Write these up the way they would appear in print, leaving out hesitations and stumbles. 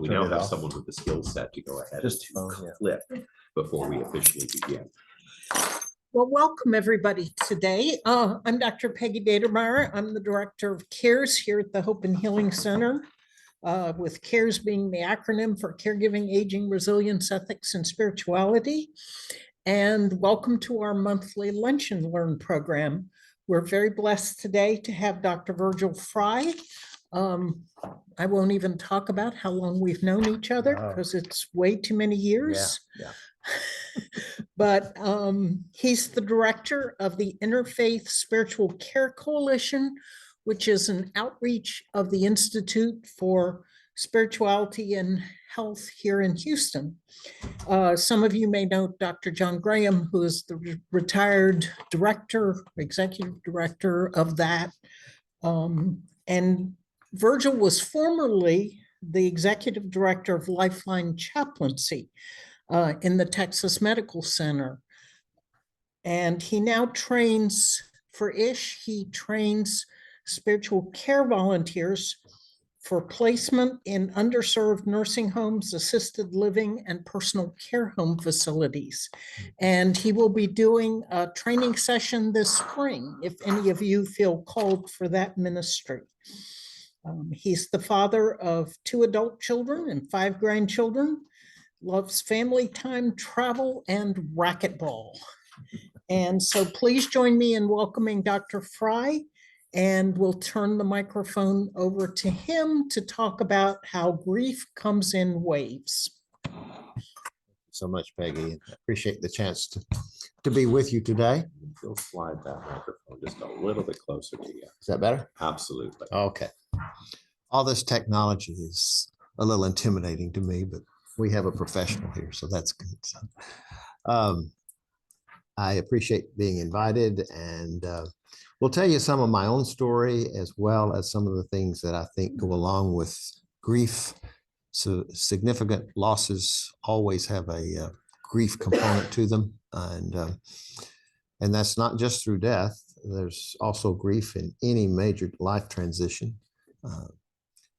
we now have someone with the skill set to go ahead and clip before we officially begin. Well, welcome everybody today. I'm Dr. Peggy Badermeyer. I'm the Director of CARES here at the Hope and Healing Center, with CARES being the acronym for Caregiving, Aging, Resilience, Ethics, and Spirituality. And welcome to our monthly Lunch and Learn program. We're very blessed today to have Dr. Virgil Fry. I won't even talk about how long we've known each other because it's way too many years. Yeah. But he's the director of the Interfaith Spiritual Care Coalition, which is an outreach of the Institute for Spirituality and Health here in Houston. Some of you may know Dr. John Graham, who is the retired director, executive director of that. And Virgil was formerly the executive director of Lifeline Chaplaincy in the Texas Medical Center. And he now trains for ISH. He trains spiritual care volunteers for placement in underserved nursing homes, assisted living, and personal care home facilities. And he will be doing a training session this spring, if any of you feel called for that ministry. He's the father of 2 adult children and 5 grandchildren, loves family time, travel, and racquetball. And so please join me in welcoming Dr. Fry, and we'll turn the microphone over to him to talk about how grief comes in waves. So much, Peggy. I appreciate the chance to be with you today. You'll slide that microphone just a little bit closer to you. Is that better? Absolutely. Okay. All this technology is a little intimidating to me, but we have a professional here, so that's good. So, I appreciate being invited, and we'll tell you some of my own story as well as some of the things that I think go along with grief. So significant losses always have a grief component to them, and that's not just through death. There's also grief in any major life transition.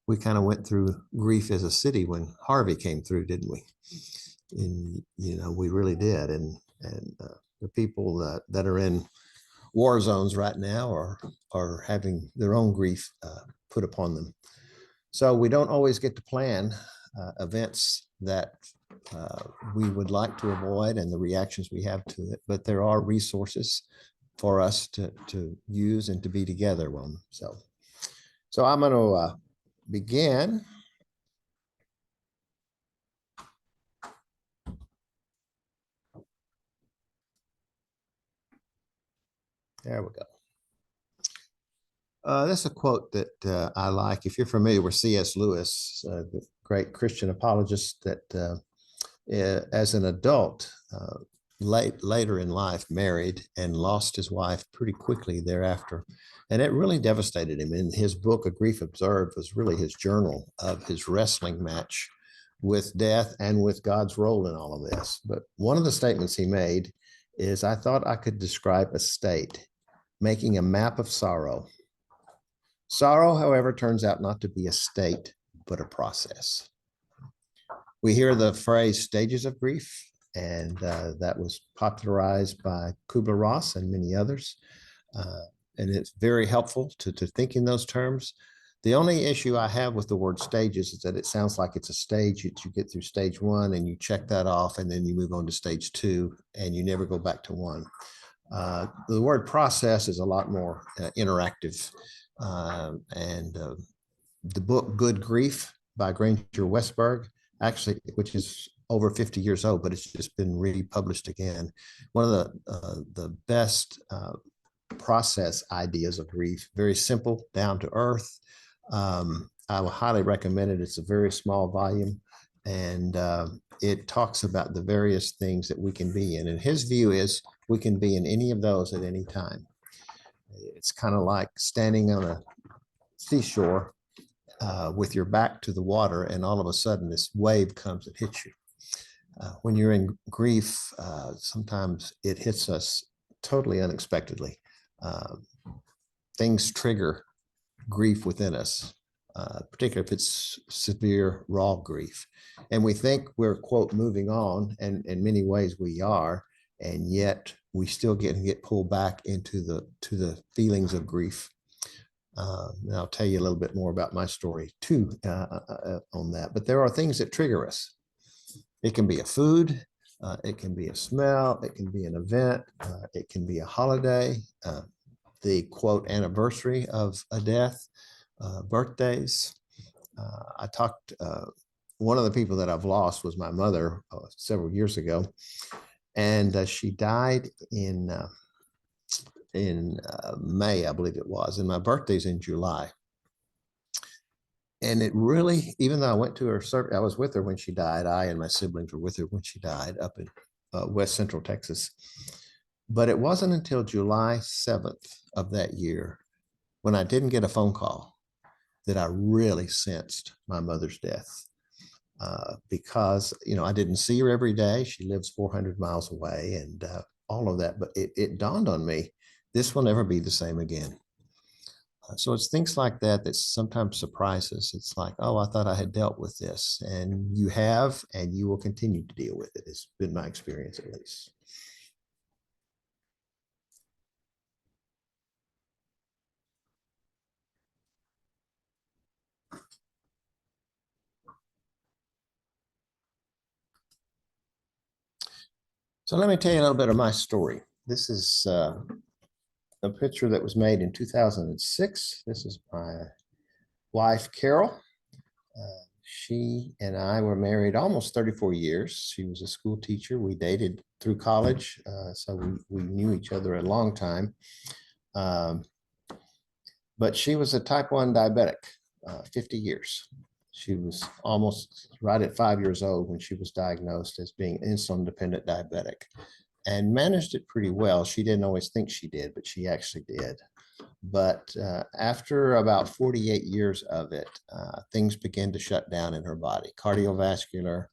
We kind of went through grief as a city when Harvey came through, didn't we? And we really did. And the people that are in war zones right now are having their own grief put upon them. So we don't always get to plan events that we would like to avoid and the reactions we have to it, but there are resources for us to use and to be together on. So I'm going to begin. There we go. This is a quote that I like. If you're familiar with C.S. Lewis, the great Christian apologist that as an adult, later in life, married and lost his wife pretty quickly thereafter. And it really devastated him. In his book, A Grief Observed, was really his journal of his wrestling match with death and with God's role in all of this. But one of the statements he made is, I thought I could describe a state, making a map of sorrow. Sorrow, however, turns out not to be a state, but a process. We hear the phrase stages of grief, and that was popularized by Kubler-Ross and many others. And it's very helpful to think in those terms. The only issue I have with the word stages is that it sounds like it's a stage that you get through stage 1 and you check that off, and then you move on to stage 2 and you never go back to 1. The word process is a lot more interactive. And the book Good Grief by Granger Westberg, actually, which is over 50 years old, but it's just been republished again. One of the best process ideas of grief, very simple, down to earth. I would highly recommend it. It's a very small volume, and it talks about the various things that we can be in. And his view is we can be in any of those at any time. It's kind of like standing on a seashore with your back to the water, and all of a sudden this wave comes and hits you. When you're in grief, sometimes it hits us totally unexpectedly. Things trigger grief within us. particularly if it's severe raw grief. And we think we're, quote, moving on, and in many ways we are, and yet we still get pulled back into the feelings of grief. And I'll tell you a little bit more about my story too on that. But there are things that trigger us. It can be a food, it can be a smell, it can be an event, it can be a holiday, the quote anniversary of a death, birthdays. I talked, one of the people that I've lost was my mother several years ago, and she died in May, I believe it was, and my birthday's in July. And it really, even though I went to her service, I was with her when she died. I and my siblings were with her when she died up in West Central Texas. But it wasn't until July 7th of that year, when I didn't get a phone call, that I really sensed my mother's death. Because, you know, I didn't see her every day. She lives 400 miles away and all of that. But it dawned on me, this will never be the same again. So it's things like that that sometimes surprise us. It's like, oh, I thought I had dealt with this, and you have, and you will continue to deal with it. It's been my experience, at least. So let me tell you a little bit of my story. This is a picture that was made in 2006. This is my wife, Carol. She and I were married almost 34 years. She was a school teacher. We dated through college, so we knew each other a long time. But she was a type 1 diabetic, 50 years. She was almost right at 5 years old when she was diagnosed as being insulin-dependent diabetic, and managed it pretty well. She didn't always think she did, but she actually did. But after about 48 years of it, things began to shut down in her body. Cardiovascular,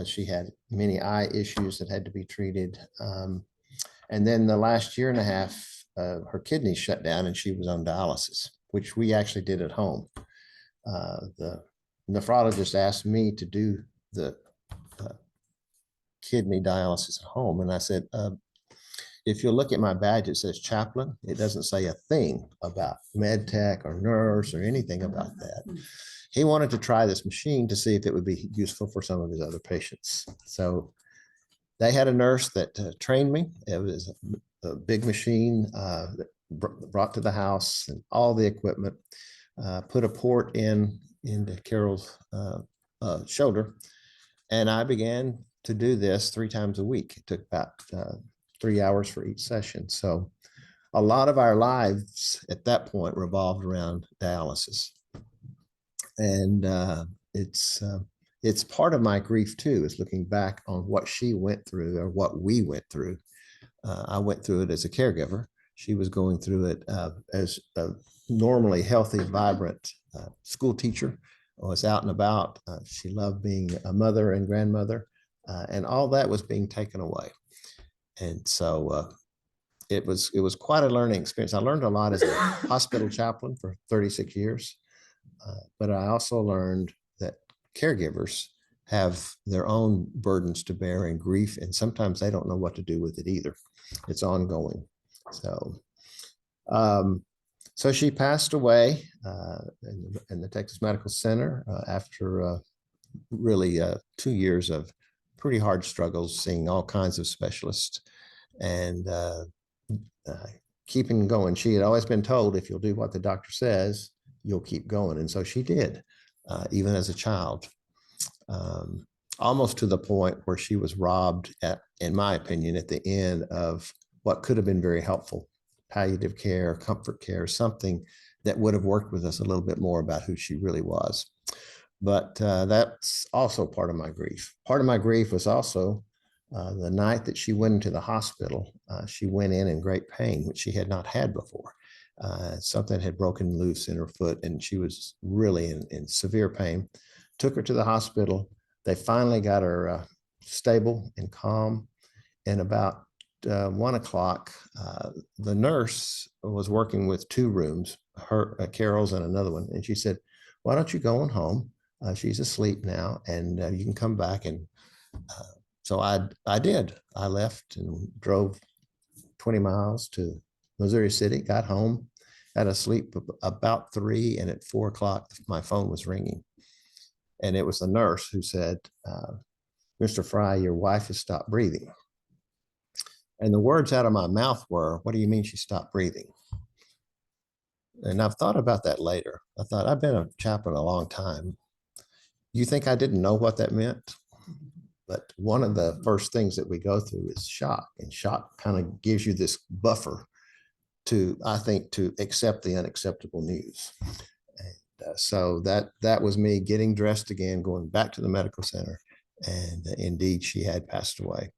she had many eye issues that had to be treated. And then the last year and a half, her kidneys shut down and she was on dialysis, which we actually did at home. The nephrologist asked me to do the kidney dialysis at home. And I said, if you look at my badge, it says chaplain. It doesn't say a thing about med tech or nurse or anything about that. He wanted to try this machine to see if it would be useful for some of his other patients. So they had a nurse that trained me. It was a big machine that brought to the house and all the equipment, put a port into Carol's shoulder. And I began to do this 3 times a week. It took about 3 hours for each session. So a lot of our lives at that point revolved around dialysis. And it's part of my grief too, is looking back on what she went through or what we went through. I went through it as a caregiver. She was going through it as a normally healthy, vibrant school teacher, was out and about. She loved being a mother and grandmother, and all that was being taken away. And so it was quite a learning experience. I learned a lot as a hospital chaplain for 36 years, but I also learned that caregivers have their own burdens to bear and grief, and sometimes they don't know what to do with it either. It's ongoing. So she passed away in the Texas Medical Center after really 2 years of pretty hard struggles, seeing all kinds of specialists and keeping going. She had always been told, if you'll do what the doctor says, you'll keep going. And so she did, even as a child, almost to the point where she was robbed, in my opinion, at the end of what could have been very helpful palliative care, comfort care, something that would have worked with us a little bit more about who she really was. But that's also part of my grief. Part of my grief was also the night that she went into the hospital. She went in great pain, which she had not had before. Something had broken loose in her foot, and she was really in severe pain. Took her to the hospital. They finally got her stable and calm. And about 1 o'clock, the nurse was working with 2 rooms, Carol's and another one. And she said, why don't you go on home? She's asleep now, and you can come back. And so I did. I left and drove 20 miles to Missouri City, got home, had a sleep about 3, and at 4 o'clock, my phone was ringing. And it was the nurse who said, Mr. Fry, your wife has stopped breathing. And the words out of my mouth were, what do you mean she stopped breathing? And I've thought about that later. I thought, I've been a chaplain a long time. You think I didn't know what that meant? But one of the first things that we go through is shock. And shock kind of gives you this buffer to, I think, to accept the unacceptable news. And so that was me getting dressed again, going back to the medical center. And indeed, she had passed away.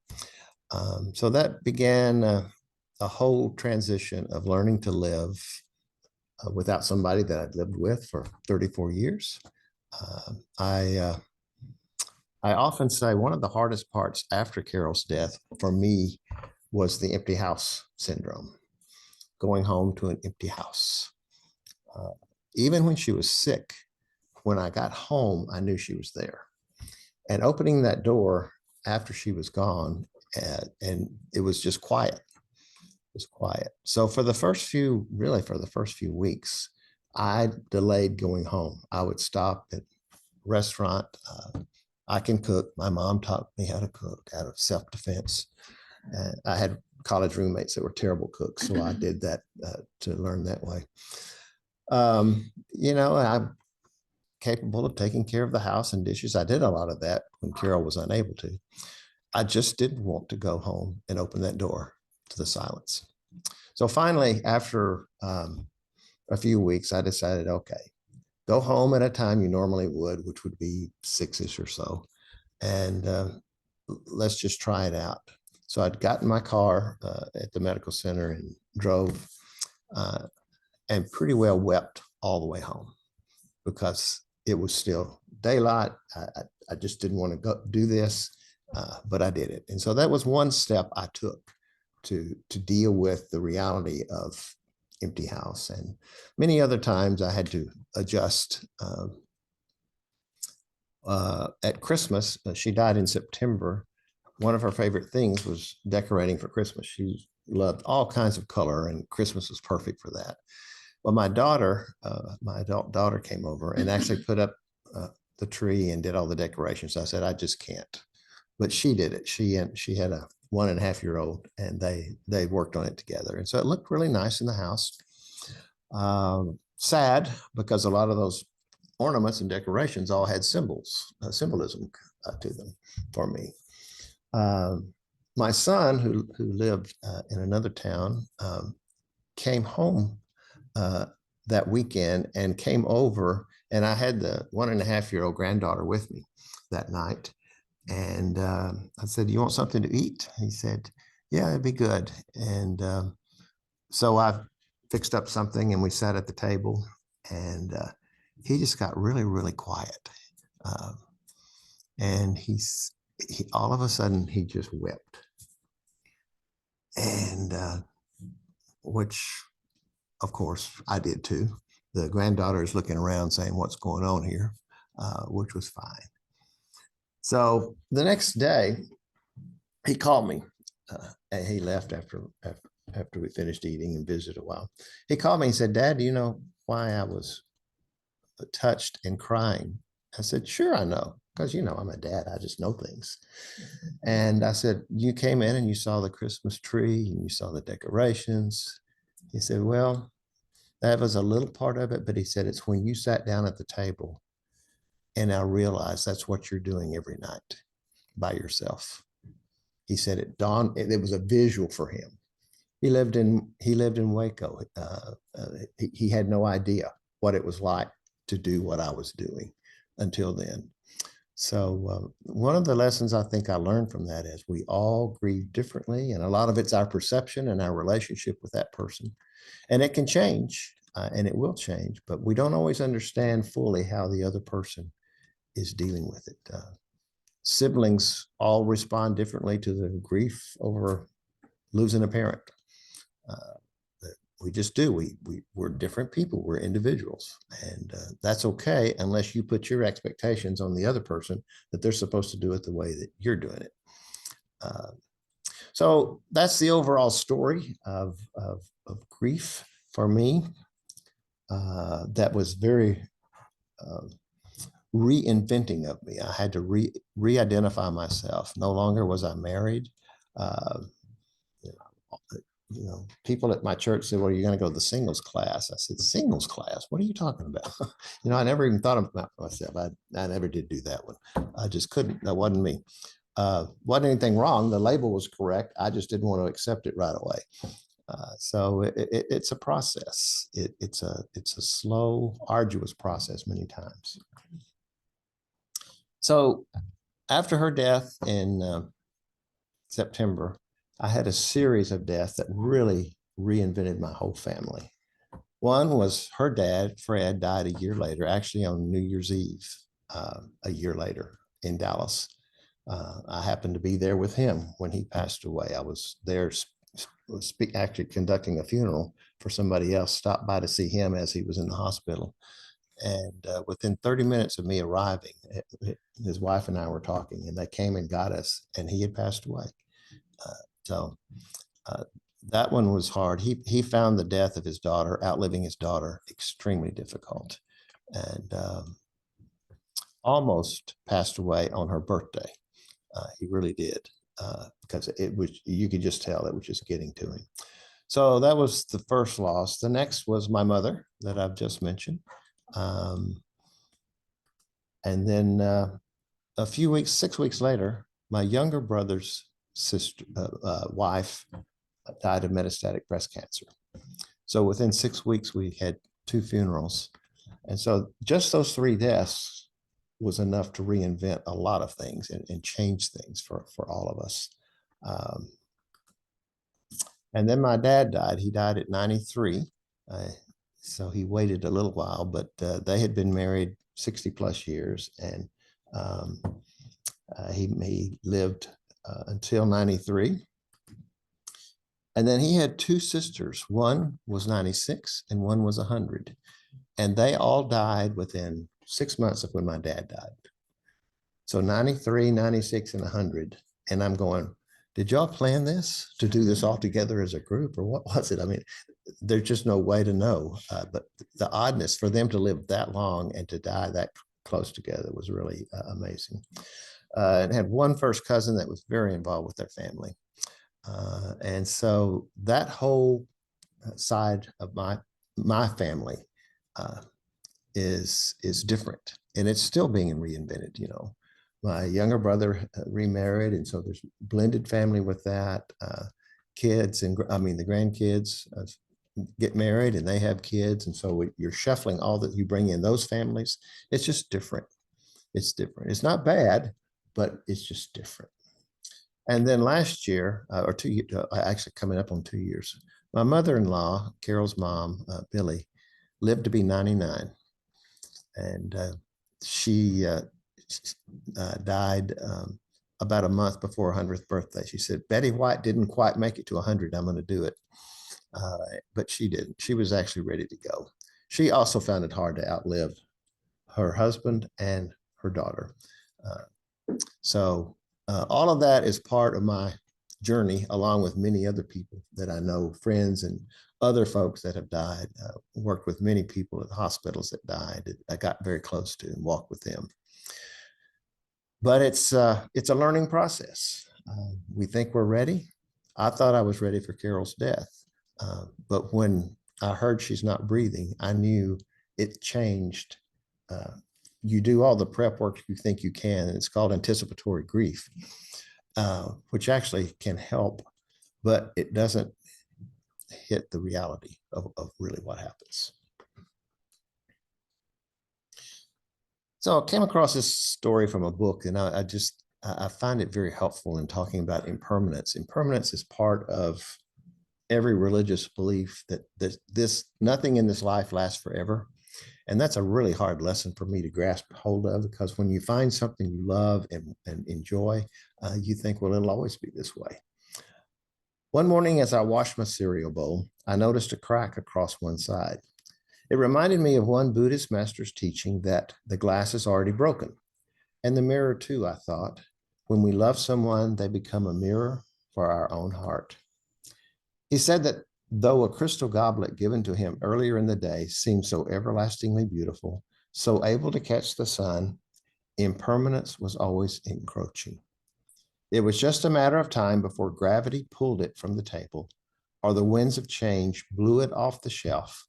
So that began a whole transition of learning to live without somebody that I'd lived with for 34 years. I often say one of the hardest parts after Carol's death for me was the empty house syndrome, going home to an empty house. Even when she was sick, when I got home, I knew she was there. And opening that door after she was gone, and it was just quiet. It was quiet. So for the first few weeks, I delayed going home. I would stop at a restaurant. I can cook. My mom taught me how to cook out of self-defense. I had college roommates that were terrible cooks, so I did that to learn that way. I'm capable of taking care of the house and dishes. I did a lot of that when Carol was unable to. I just didn't want to go home and open that door to the silence. So finally, after a few weeks, I decided, okay, go home at a time you normally would, which would be 6-ish or so. And let's just try it out. So I'd got in my car at the medical center and drove and pretty well wept all the way home because it was still daylight. I just didn't want to go do this, but I did it. And so that was one step I took to deal with the reality of empty house. And many other times I had to adjust. At Christmas, she died in September. One of her favorite things was decorating for Christmas. She loved all kinds of color, and Christmas was perfect for that. Well, my adult daughter came over and actually put up the tree and did all the decorations. I said, I just can't. But she did it. She had a 1.5-year-old, and they worked on it together. And so it looked really nice in the house. Sad because a lot of those ornaments and decorations all had symbolism to them for me. My son, who lived in another town, came home that weekend and came over, and I had the 1.5-year-old granddaughter with me that night. And I said, you want something to eat? He said, yeah, it'd be good. And so I fixed up something and we sat at the table, and he just got really, really quiet. And he all of a sudden, he just wept. And which, of course, I did too. The granddaughter is looking around saying, what's going on here? Which was fine. So the next day, he called me. And he left after we finished eating and visited a while. He called me and said, Dad, do you know why I was touched and crying? I said, sure, I know, because I'm a dad. I just know things. And I said, you came in and you saw the Christmas tree and you saw the decorations. He said, well, that was a little part of it, but he said, it's when you sat down at the table and I realized that's what you're doing every night by yourself. He said it dawned, it was a visual for him. He lived in Waco. He had no idea what it was like to do what I was doing until then. So one of the lessons I think I learned from that is we all grieve differently, and a lot of it's our perception and our relationship with that person. And it can change, and it will change, but we don't always understand fully how the other person is dealing with it. Siblings all respond differently to the grief over losing a parent. we just do. We're different people. We're individuals, and that's okay unless you put your expectations on the other person that they're supposed to do it the way that you're doing it. So that's the overall story of grief for me. That was very reinventing of me. I had to re-identify myself. No longer was I married. People at my church said, well, you're going to go to the singles class. I said, singles class? What are you talking about? I never even thought about myself. I never did do that one. I just couldn't. That wasn't me. Wasn't anything wrong. The label was correct. I just didn't want to accept it right away. So it's a process. It's a slow, arduous process many times. So after her death in September, I had a series of deaths that really reinvented my whole family. One was her dad, Fred, died a year later, actually on New Year's Eve, a year later in Dallas. I happened to be there with him when he passed away. I was there actually conducting a funeral for somebody else, stopped by to see him as he was in the hospital. And within 30 minutes of me arriving, his wife and I were talking, and they came and got us, and he had passed away. So that one was hard. He found the death of his daughter, outliving his daughter, extremely difficult, and almost passed away on her birthday. He really did, because you could just tell it was just getting to him. So that was the first loss. The next was my mother that I've just mentioned. And then 6 weeks later, my younger brother's wife died of metastatic breast cancer. So within 6 weeks, we had 2 funerals. And so just those 3 deaths was enough to reinvent a lot of things and change things for all of us. And then my dad died. He died at 93. So he waited a little while, but they had been married 60 plus years, and he lived until 93. And then he had 2 sisters. One was 96 and one was 100. And they all died within 6 months of when my dad died. So 93, 96, and 100. And I'm going, did y'all plan this to do this all together as a group, or what was it? I mean, there's just no way to know. But the oddness for them to live that long and to die that close together was really amazing. And had one first cousin that was very involved with their family. And so that whole side of my family is different, and it's still being reinvented. My younger brother remarried, and so there's blended family with that. Kids and the grandkids get married and they have kids, and so you're shuffling all that you bring in those families. It's just different. It's different. It's not bad, but it's just different. And then last year, or 2 years, actually coming up on 2 years, my mother-in-law, Carol's mom, Billy, lived to be 99. And she died about a month before her 100th birthday. She said, Betty White didn't quite make it to 100. I'm going to do it. But she didn't. She was actually ready to go. She also found it hard to outlive her husband and her daughter. So all of that is part of my journey, along with many other people that I know, friends and other folks that have died. Worked with many people at hospitals that died. I got very close to and walked with them. But it's a learning process. We think we're ready. I thought I was ready for Carol's death. But when I heard she's not breathing, I knew it changed. You do all the prep work you think you can, and it's called anticipatory grief, which actually can help, but it doesn't hit the reality of really what happens. So I came across this story from a book, and I find it very helpful in talking about impermanence. Impermanence is part of every religious belief that nothing in this life lasts forever. And that's a really hard lesson for me to grasp hold of, because when you find something you love and enjoy, you think, well, it'll always be this way. One morning as I washed my cereal bowl, I noticed a crack across one side. It reminded me of one Buddhist master's teaching that the glass is already broken. And the mirror too, I thought. When we love someone, they become a mirror for our own heart. He said that though a crystal goblet given to him earlier in the day seemed so everlastingly beautiful, so able to catch the sun, impermanence was always encroaching. It was just a matter of time before gravity pulled it from the table, or the winds of change blew it off the shelf,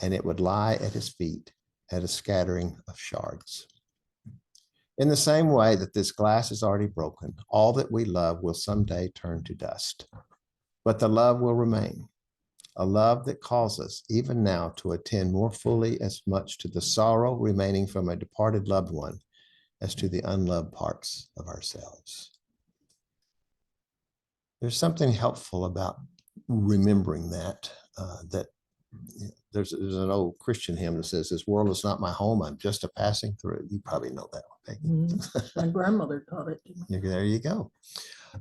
and it would lie at his feet at a scattering of shards. In the same way that this glass is already broken, all that we love will someday turn to dust. But the love will remain, a love that calls us even now to attend more fully as much to the sorrow remaining from a departed loved one as to the unloved parts of ourselves. There's something helpful about remembering that, there's an old Christian hymn that says, "This world is not my home, I'm just a passing through." You probably know that one, Peggy. My grandmother taught it. There you go.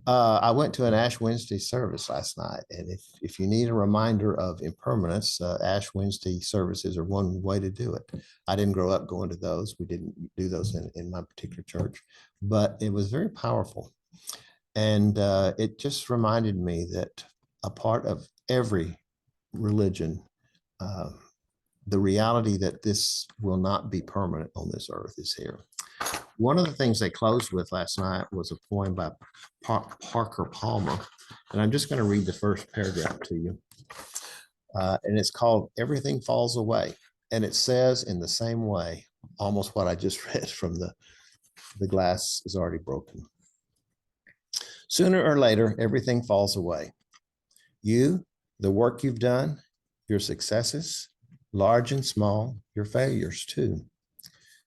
I went to an Ash Wednesday service last night, and if you need a reminder of impermanence, Ash Wednesday services are one way to do it. I didn't grow up going to those. We didn't do those in my particular church, but it was very powerful. And it just reminded me that a part of every religion, the reality that this will not be permanent on this earth is here. One of the things they closed with last night was a poem by Parker Palmer, and I'm just going to read the first paragraph to you. And it's called "Everything Falls Away." And it says in the same way, almost what I just read from the glass is already broken. Sooner or later, everything falls away. You, the work you've done, your successes, large and small, your failures too.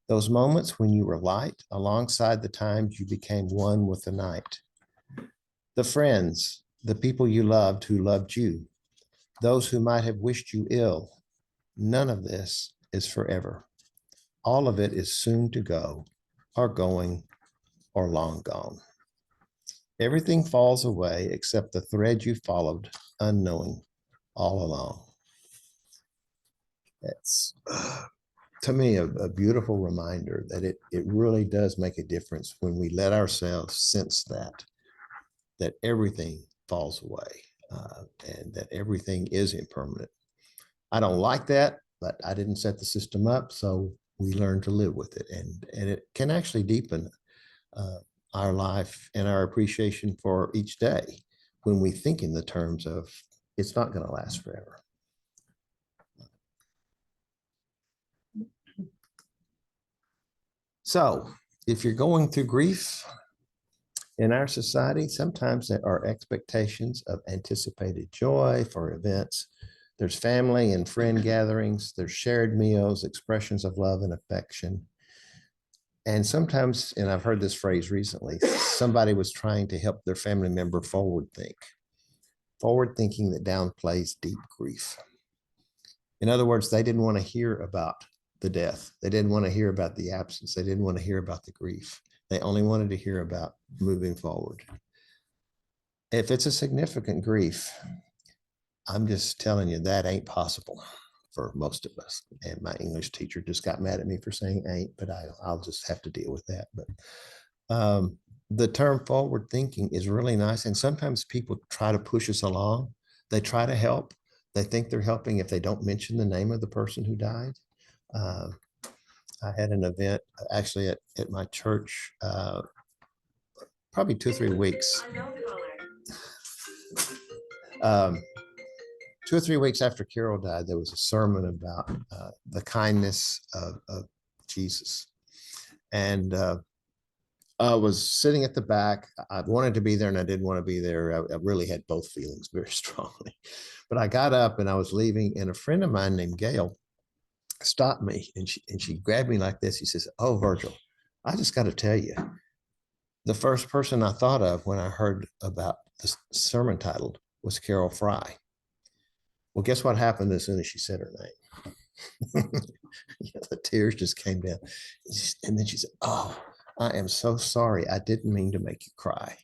Those moments when you were light alongside the times you became one with the night. The friends, the people you loved who loved you, those who might have wished you ill. None of this is forever. All of it is soon to go, or going, or long gone. Everything falls away except the thread you followed, unknowing, all along. That's, to me, a beautiful reminder that it really does make a difference when we let ourselves sense that everything falls away and that everything is impermanent. I don't like that, but I didn't set the system up, so we learn to live with it. And it can actually deepen our life and our appreciation for each day when we think in the terms of it's not going to last forever. So if you're going through grief in our society, sometimes there are expectations of anticipated joy for events. There's family and friend gatherings. There's shared meals, expressions of love and affection. And sometimes, and I've heard this phrase recently, somebody was trying to help their family member forward thinking that downplays deep grief. In other words, they didn't want to hear about the death. They didn't want to hear about the absence. They didn't want to hear about the grief. They only wanted to hear about moving forward. If it's a significant grief, I'm just telling you that ain't possible for most of us. And my English teacher just got mad at me for saying ain't, but I'll just have to deal with that. But the term forward thinking is really nice. And sometimes people try to push us along. They try to help. They think they're helping if they don't mention the name of the person who died. I had an event actually at my church, probably 2 or 3 weeks. 2 or 3 weeks after Carol died, there was a sermon about the kindness of Jesus. And I was sitting at the back. I wanted to be there and I didn't want to be there. I really had both feelings very strongly. But I got up and I was leaving, and a friend of mine named Gail stopped me, and she grabbed me like this. She says, "Oh, Virgil, I just got to tell you, the first person I thought of when I heard about the sermon title was Carol Fry." Well, guess what happened as soon as she said her name? The tears just came down. And then she said, "Oh, I am so sorry. I didn't mean to make you cry."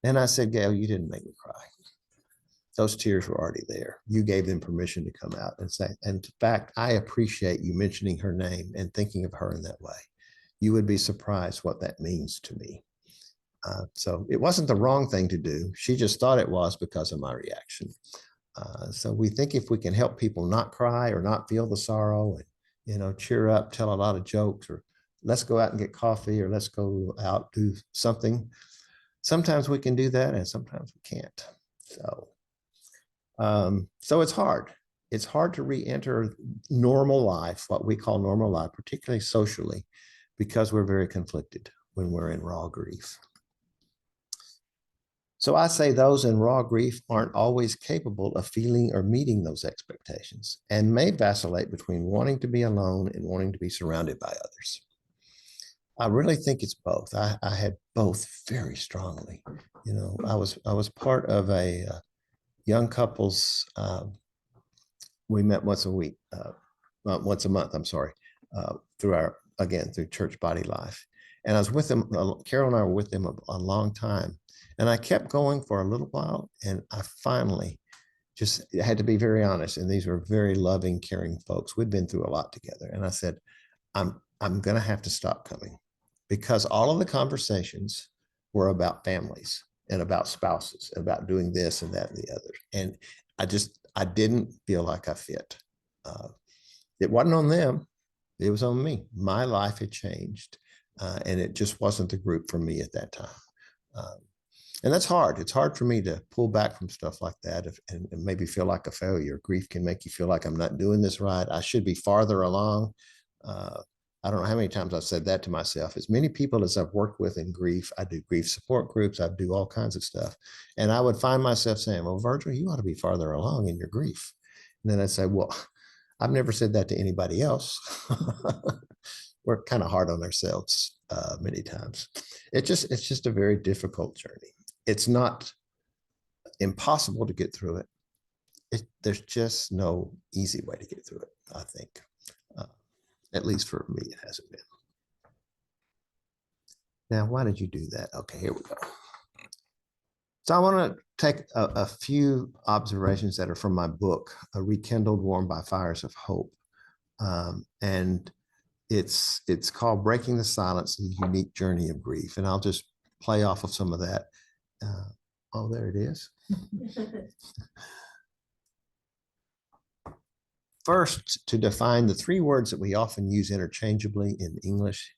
And I said, Gail, you didn't make me cry. Those tears were already there. You gave them permission to come out and say, and in fact, I appreciate you mentioning her name and thinking of her in that way. You would be surprised what that means to me. So it wasn't the wrong thing to do. She just thought it was because of my reaction. So we think if we can help people not cry or not feel the sorrow and, cheer up, tell a lot of jokes, or let's go out and get coffee, or let's go out, do something. Sometimes we can do that and sometimes we can't. So it's hard. It's hard to re-enter normal life, what we call normal life, particularly socially, because we're very conflicted when we're in raw grief. So I say those in raw grief aren't always capable of feeling or meeting those expectations and may vacillate between wanting to be alone and wanting to be surrounded by others. I really think it's both. I had both very strongly. I was part of a young couples. We met once a week, once a month, I'm sorry, through Church Body Life. And I was with them, Carol and I were with them a long time. And I kept going for a little while, and I finally just had to be very honest. And these were very loving, caring folks. We'd been through a lot together. And I said, I'm going to have to stop coming, because all of the conversations were about families and about spouses, and about doing this and that and the other. And I didn't feel like I fit. It wasn't on them. It was on me. My life had changed, and it just wasn't the group for me at that time. And that's hard. It's hard for me to pull back from stuff like that and maybe feel like a failure. Grief can make you feel like I'm not doing this right. I should be farther along. I don't know how many times I've said that to myself. As many people as I've worked with in grief, I do grief support groups, I do all kinds of stuff. And I would find myself saying, well, Virgil, you ought to be farther along in your grief. And then I'd say, well, I've never said that to anybody else. We're kind of hard on ourselves many times. It's just a very difficult journey. It's not impossible to get through it. There's just no easy way to get through it, I think. At least for me, it hasn't been. Now, why did you do that? Okay, here we go. So I want to take a few observations that are from my book, Rekindled, Warmed by Fires of Hope. And it's called Breaking the Silence, the Unique Journey of Grief. And I'll just play off of some of that. Oh, there it is. First, to define the three words that we often use interchangeably in English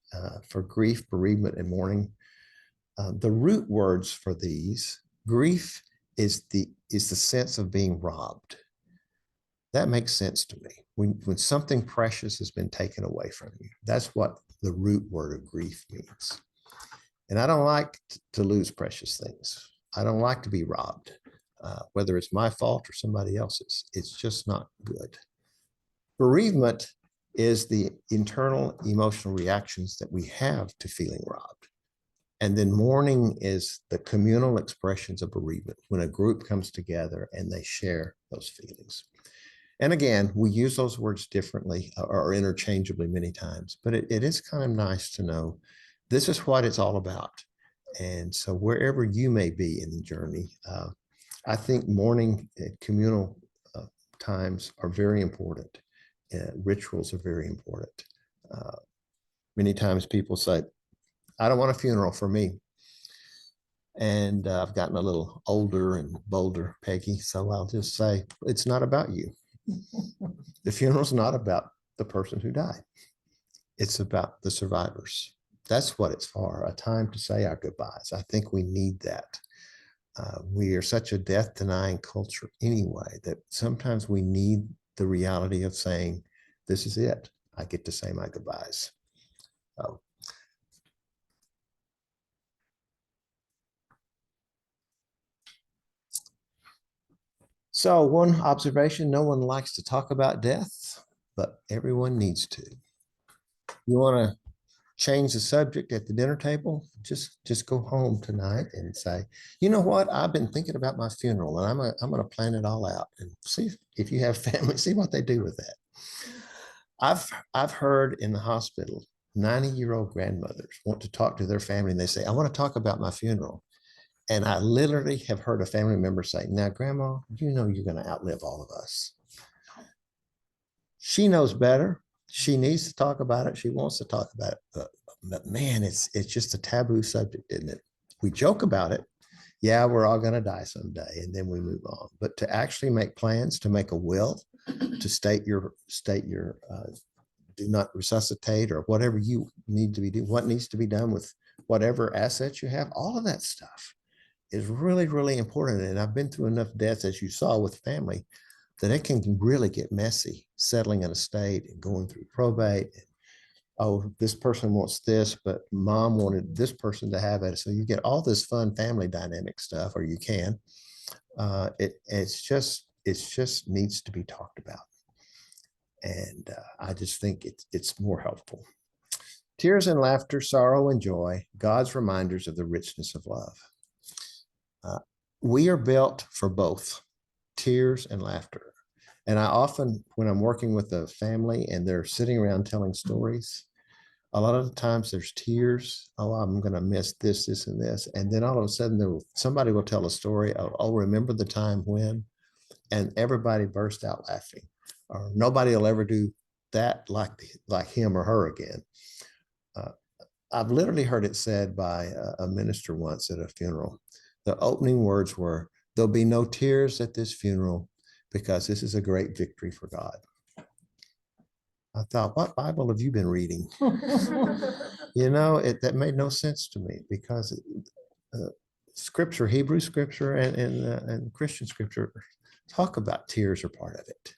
for grief, bereavement, and mourning. The root words for these, grief is the sense of being robbed. That makes sense to me. When something precious has been taken away from you, that's what the root word of grief means. And I don't like to lose precious things. I don't like to be robbed, whether it's my fault or somebody else's. It's just not good. Bereavement is the internal emotional reactions that we have to feeling robbed. And then mourning is the communal expressions of bereavement, when a group comes together and they share those feelings. And again, we use those words differently or interchangeably many times, but it is kind of nice to know this is what it's all about. And so wherever you may be in the journey, I think mourning and communal times are very important. Rituals are very important. Many times people say, I don't want a funeral for me. And I've gotten a little older and bolder, Peggy, so I'll just say, it's not about you. The funeral's not about the person who died. It's about the survivors. That's what it's for, a time to say our goodbyes. I think we need that. We are such a death-denying culture anyway, that sometimes we need the reality of saying, this is it. I get to say my goodbyes. So one observation, no one likes to talk about death, but everyone needs to. You want to change the subject at the dinner table? Just go home tonight and say, you know what? I've been thinking about my funeral, and I'm going to plan it all out and see if you have family, see what they do with that. I've heard in the hospital, 90-year-old grandmothers want to talk to their family, and they say, I want to talk about my funeral. And I literally have heard a family member say, now, Grandma, you know you're going to outlive all of us. She knows better. She needs to talk about it. She wants to talk about it. But man, it's just a taboo subject, isn't it? We joke about it. Yeah, we're all going to die someday, and then we move on. But to actually make plans, to make a will, to state your do not resuscitate, or whatever you need to be doing, what needs to be done with whatever assets you have, all of that stuff is really, really important. And I've been through enough deaths, as you saw with family, that it can really get messy, settling an estate and going through probate. And, oh, this person wants this, but mom wanted this person to have it. So you get all this fun family dynamic stuff, or you can. It's just needs to be talked about. And I just think it's more helpful. Tears and laughter, sorrow and joy, God's reminders of the richness of love. We are built for both tears and laughter. And I often, when I'm working with a family and they're sitting around telling stories, a lot of the times there's tears. Oh, I'm going to miss this, this, and this. And then all of a sudden somebody will tell a story of, oh, remember the time when, and everybody burst out laughing. Or nobody will ever do that like him or her again. I've literally heard it said by a minister once at a funeral. The opening words were, there'll be no tears at this funeral because this is a great victory for God. I thought, what Bible have you been reading? You know, that made no sense to me, because scripture, Hebrew scripture and Christian scripture talk about tears are part of it.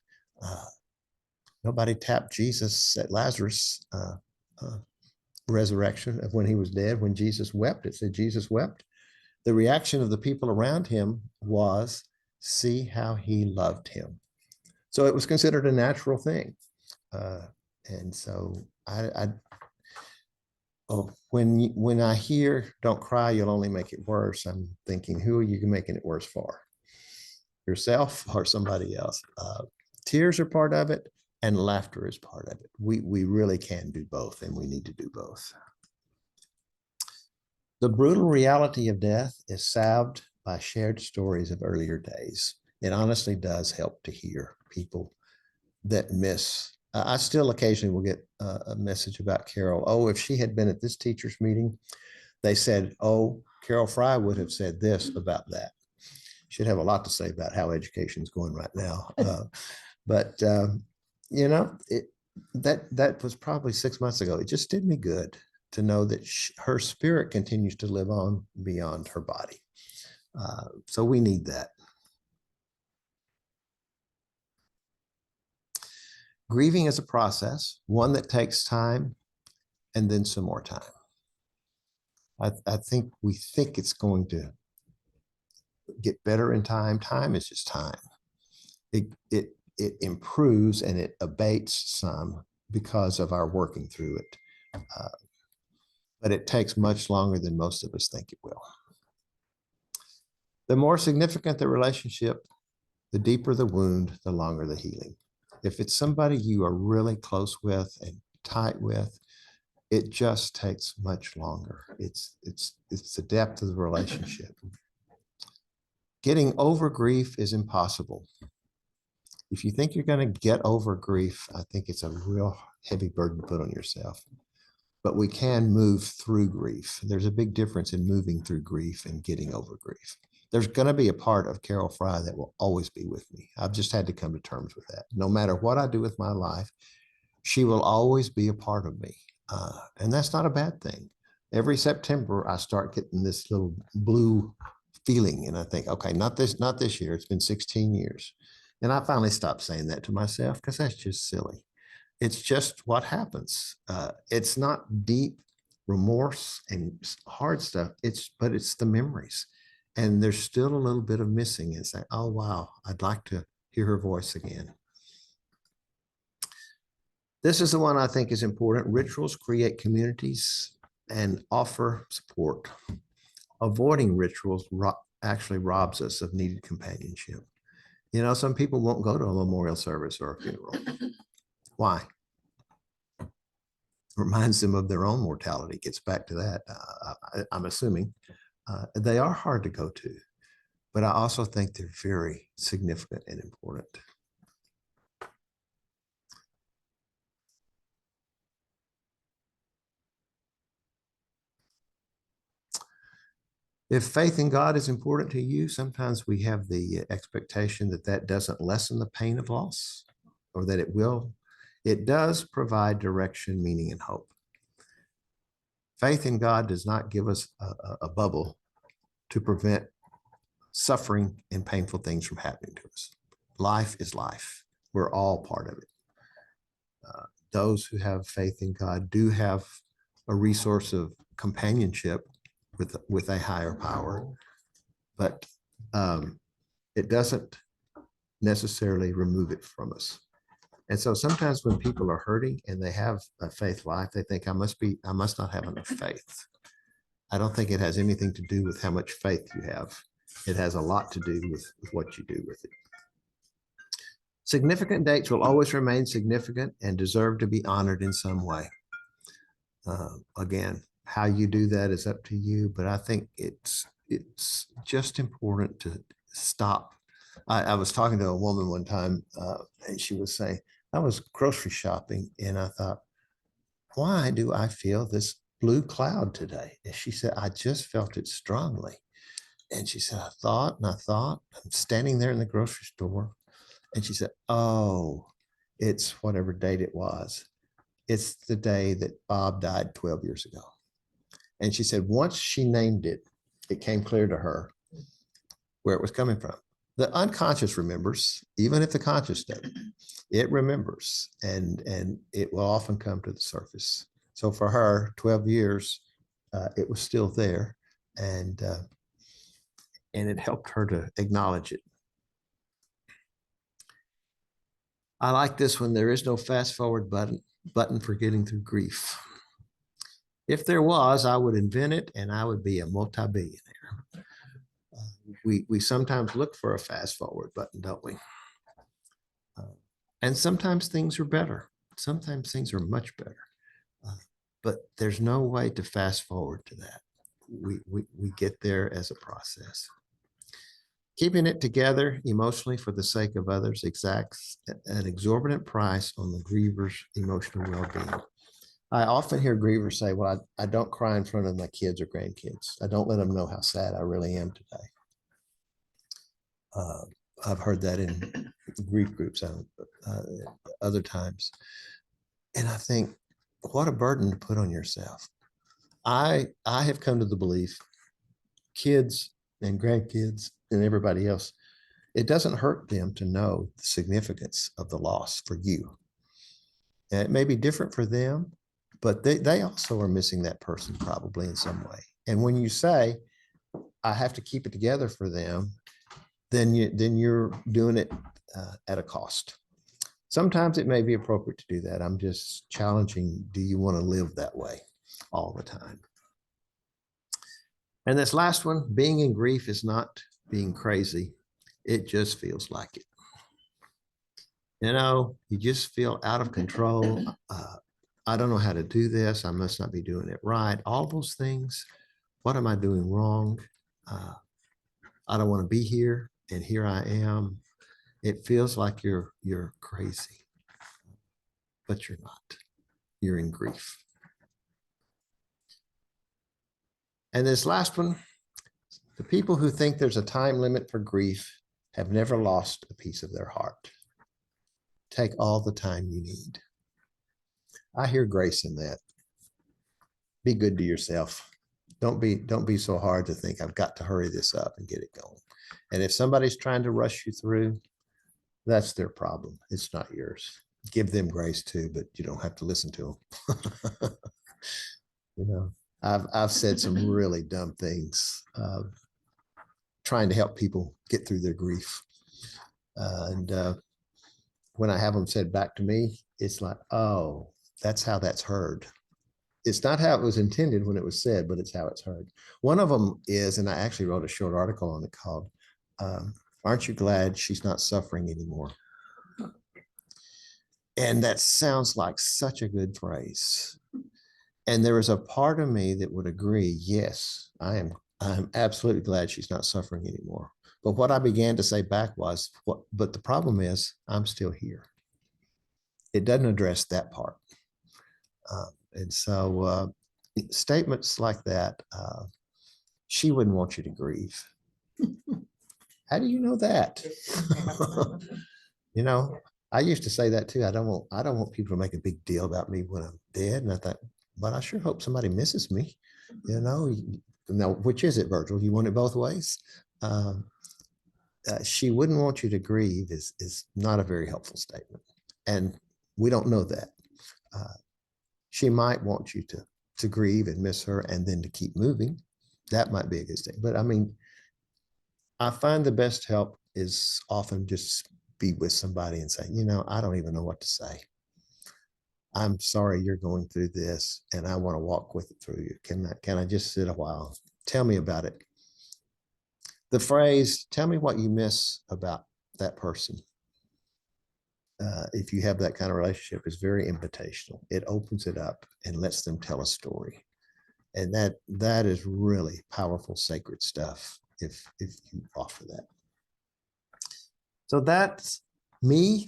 Nobody tapped Jesus at Lazarus' resurrection of when he was dead. When Jesus wept, it said Jesus wept. The reaction of the people around him was, see how he loved him. So it was considered a natural thing. And so when I hear don't cry, you'll only make it worse, I'm thinking, who are you making it worse for? Yourself or somebody else? Tears are part of it, and laughter is part of it. We really can do both, and we need to do both. The brutal reality of death is salved by shared stories of earlier days. It honestly does help to hear people that miss. I still occasionally will get a message about Carol. Oh, if she had been at this teacher's meeting, they said, oh, Carol Fry would have said this about that. She'd have a lot to say about how education is going right now. But you know, that was probably 6 months ago. It just did me good to know that her spirit continues to live on beyond her body. So we need that. Grieving is a process, one that takes time and then some more time. I think we think it's going to get better in time. Time is just time. It improves and it abates some because of our working through it. But it takes much longer than most of us think it will. The more significant the relationship, the deeper the wound, the longer the healing. If it's somebody you are really close with and tight with, it just takes much longer. It's the depth of the relationship. Getting over grief is impossible. If you think you're going to get over grief, I think it's a real heavy burden to put on yourself. But we can move through grief. There's a big difference in moving through grief and getting over grief. There's going to be a part of Carol Fry that will always be with me. I've just had to come to terms with that. No matter what I do with my life, she will always be a part of me. And that's not a bad thing. Every September, I start getting this little blue feeling. And I think, okay, not this year. It's been 16 years. And I finally stopped saying that to myself because that's just silly. It's just what happens. It's not deep remorse and hard stuff. But it's the memories. And there's still a little bit of missing. It's like, oh, wow, I'd like to hear her voice again. This is the one I think is important. Rituals create communities and offer support. Avoiding rituals actually robs us of needed companionship. You know, some people won't go to a memorial service or a funeral. Why? Reminds them of their own mortality. Gets back to that, I'm assuming. They are hard to go to, but I also think they're very significant and important. If faith in God is important to you, sometimes we have the expectation that that doesn't lessen the pain of loss, or that it will. It does provide direction, meaning, and hope. Faith in God does not give us a bubble to prevent suffering and painful things from happening to us. Life is life. We're all part of it. Those who have faith in God do have a resource of companionship with a higher power, but it doesn't necessarily remove it from us. And so sometimes when people are hurting and they have a faith life, they think I must not have enough faith. I don't think it has anything to do with how much faith you have. It has a lot to do with what you do with it. Significant dates will always remain significant and deserve to be honored in some way. Again, how you do that is up to you, but I think it's just important to stop. I was talking to a woman one time, and she was saying, I was grocery shopping, and I thought, why do I feel this blue cloud today? And she said, I just felt it strongly. And she said, I thought, I'm standing there in the grocery store. And she said, oh, it's whatever date it was. It's the day that Bob died 12 years ago. And she said, once she named it, it came clear to her where it was coming from. The unconscious remembers, even if the conscious doesn't, it remembers, and it will often come to the surface. So for her, 12 years, it was still there, and it helped her to acknowledge it. I like this one. There is no fast forward button for getting through grief. If there was, I would invent it, and I would be a multi-billionaire. We sometimes look for a fast forward button, don't we? And sometimes things are better. Sometimes things are much better. But there's no way to fast forward to that. We get there as a process. Keeping it together emotionally for the sake of others exacts an exorbitant price on the griever's emotional well-being. I often hear grievers say, well, I don't cry in front of my kids or grandkids. I don't let them know how sad I really am today. I've heard that in grief groups other times. And I think, what a burden to put on yourself. I have come to the belief, kids and grandkids and everybody else, it doesn't hurt them to know the significance of the loss for you. And it may be different for them, but they also are missing that person probably in some way. And when you say, I have to keep it together for them, then you're doing it at a cost. Sometimes it may be appropriate to do that. I'm just challenging, do you want to live that way all the time? And this last one, being in grief is not being crazy. It just feels like it. You know, you just feel out of control. I don't know how to do this. I must not be doing it right. All those things. What am I doing wrong? I don't want to be here, and here I am. It feels like you're crazy, but you're not. You're in grief. And this last one, the people who think there's a time limit for grief have never lost a piece of their heart. Take all the time you need. I hear grace in that. Be good to yourself. Don't be so hard to think I've got to hurry this up and get it going. And if somebody's trying to rush you through, that's their problem. It's not yours. Give them grace too, but you don't have to listen to them. You know, I've said some really dumb things, trying to help people get through their grief. And when I have them said back to me, it's like, oh, that's how that's heard. It's not how it was intended when it was said, but it's how it's heard. One of them is, and I actually wrote a short article on it called, aren't you glad she's not suffering anymore? And that sounds like such a good phrase. And there is a part of me that would agree, yes, I I'm absolutely glad she's not suffering anymore. But what I began to say back was, but the problem is I'm still here. It doesn't address that part. And so statements like that, she wouldn't want you to grieve. How do you know that? You know, I used to say that too. I don't want people to make a big deal about me when I'm dead. And I thought, but I sure hope somebody misses me. You know, now which is it, Virgil? You want it both ways? She wouldn't want you to grieve is not a very helpful statement, and we don't know that. She might want you to grieve and miss her, and then to keep moving. That might be a good thing. But I mean, I find the best help is often just be with somebody and say, you know, I don't even know what to say. I'm sorry you're going through this, and I want to walk with it through you. Can I just sit a while? Tell me about it. The phrase, tell me what you miss about that person. If you have that kind of relationship, is very invitational. It opens it up and lets them tell a story. And that is really powerful, sacred stuff if you offer that. So that's me.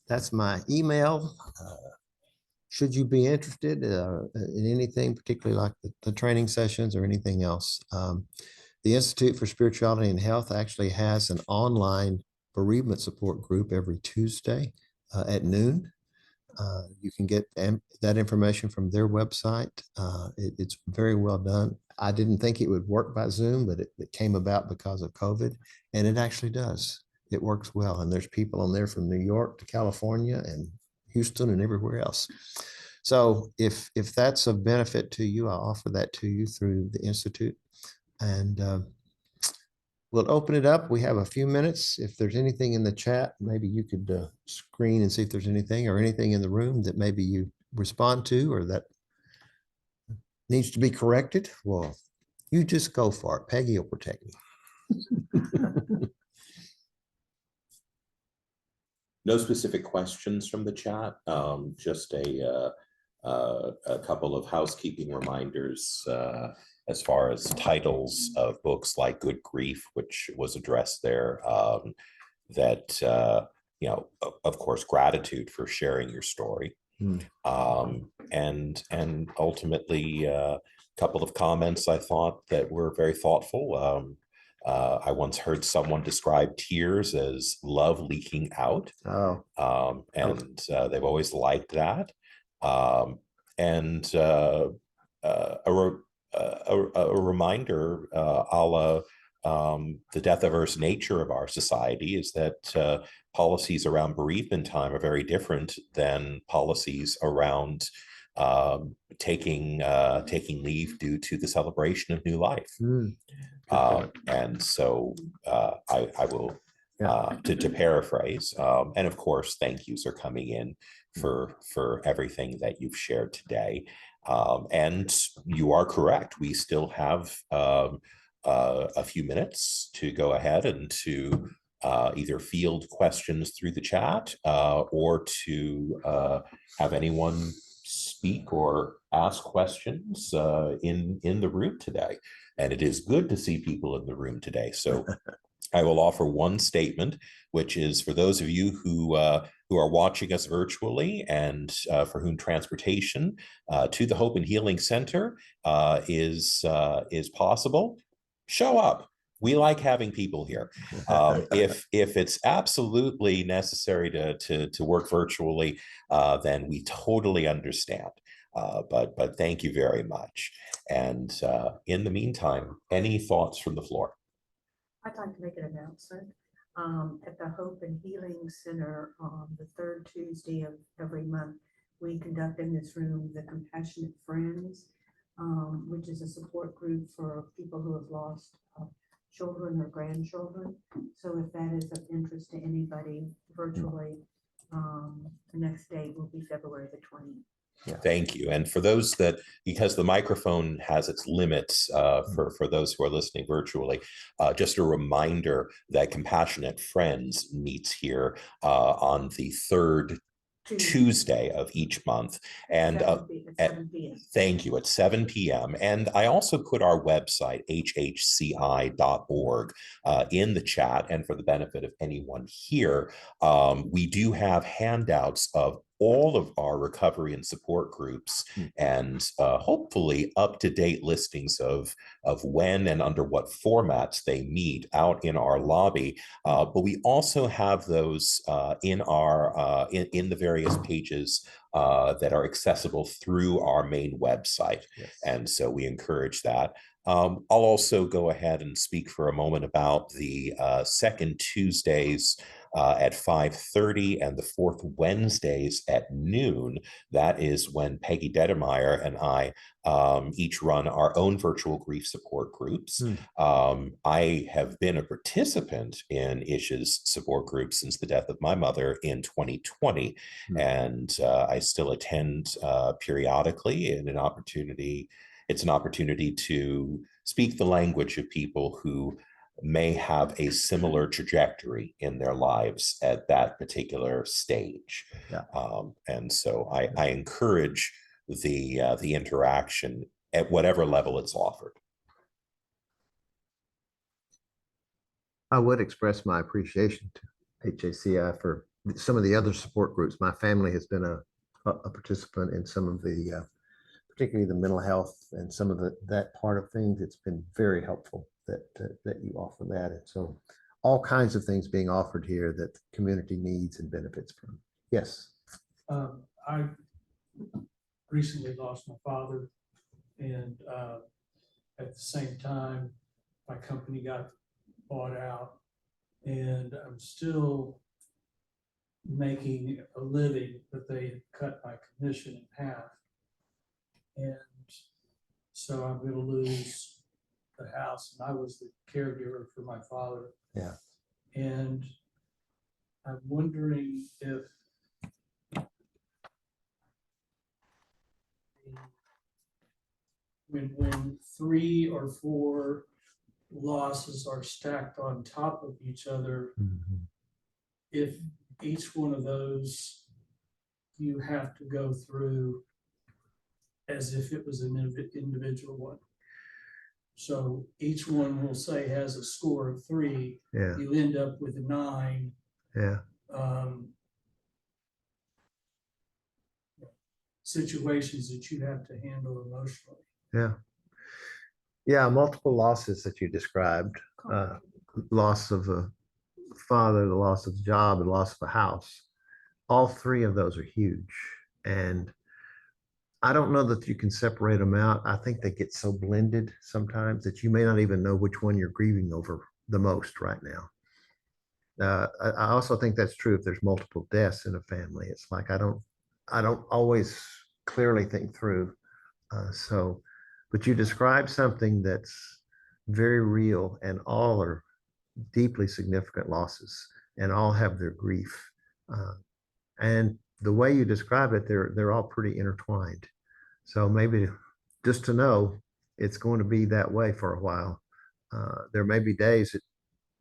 That's my email. Should you be interested in anything, particularly like the training sessions or anything else, the Institute for Spirituality and Health actually has an online bereavement support group every Tuesday at noon. You can get that information from their website. It's very well done. I didn't think it would work by Zoom, but it came about because of COVID, and it actually does. It works well. And there's people on there from New York to California and Houston and everywhere else. So if that's of benefit to you, I'll offer that to you through the Institute. And we'll open it up. We have a few minutes. If there's anything in the chat, maybe you could screen and see if there's anything or anything in the room that maybe you respond to or that needs to be corrected. Well, you just go for it. Peggy will protect me. No specific questions from the chat, just a couple of housekeeping reminders as far as titles of books like Good Grief, which was addressed there, that, you know, of course, gratitude for sharing your story. And ultimately, a couple of comments I thought that were very thoughtful. I once heard someone describe tears as love leaking out. And they've always liked that. And a reminder, a la the death averse nature of our society, is that policies around bereavement time are very different than policies around taking leave due to the celebration of new life. And so I will, to paraphrase, and of course, thank yous are coming in for everything that you've shared today. And you are correct. We still have a few minutes to go ahead and to either field questions through the chat or to have anyone speak or ask questions in the room today. And it is good to see people in the room today. So I will offer one statement, which is for those of you who are watching us virtually and for whom transportation to the Hope and Healing Center is possible, show up. We like having people here. If it's absolutely necessary to work virtually, then we totally understand. But thank you very much. And in the meantime, any thoughts from the floor? I'd like to make an announcement. At the Hope and Healing Center on the third Tuesday of every month, we conduct in this room the Compassionate Friends, which is a support group for people who have lost children or grandchildren. So if that is of interest to anybody virtually, the next date will be February the 20th. Yeah. Thank you. And for those that, because the microphone has its limits for those who are listening virtually, just a reminder that Compassionate Friends meets here on the third Tuesday of each month. And thank you, at 7 p.m. And I also put our website, hhci.org, in the chat. And for the benefit of anyone here, we do have handouts of all of our recovery and support groups, and hopefully up-to-date listings of when and under what formats they meet out in our lobby. But we also have those in our in the various pages that are accessible through our main website. Yes. And so we encourage that. I'll also go ahead and speak for a moment about the second Tuesdays at 5:30 and the fourth Wednesdays at noon. That is when Peggy Dettermeyer and I each run our own virtual grief support groups. I have been a participant in ISH's support group since the death of my mother in 2020, and I still attend periodically, and it's an opportunity to speak the language of people who may have a similar trajectory in their lives at that particular stage. Yeah. And so I encourage the interaction at whatever level it's offered. I would express my appreciation to HACI for some of the other support groups. My family has been a participant in some of the, particularly the mental health and some of that part of things. It's been very helpful that you offer that. And so all kinds of things being offered here that the community needs and benefits from. Yes. I recently lost my father, and at the same time, my company got bought out, and I'm still making a living, but they had cut my commission in half. And so I'm going to lose the house, and I was the caregiver for my father. Yeah. And I'm wondering if when 3 or 4 losses are stacked on top of each other, if each one of those you have to go through as if it was an individual one. So each one will say has a score of 3. Yeah. You end up with a 9. Yeah. Situations that you have to handle emotionally. Yeah. Yeah. Multiple losses that you described. Loss of a father, the loss of a job, and loss of a house. All 3 of those are huge. And I don't know that you can separate them out. I think they get so blended sometimes that you may not even know which one you're grieving over the most right now. I also think that's true if there's multiple deaths in a family. It's like I don't always clearly think through. But you describe something that's very real, and all are deeply significant losses, and all have their grief. And the way you describe it, they're all pretty intertwined. So maybe just to know it's going to be that way for a while. There may be days that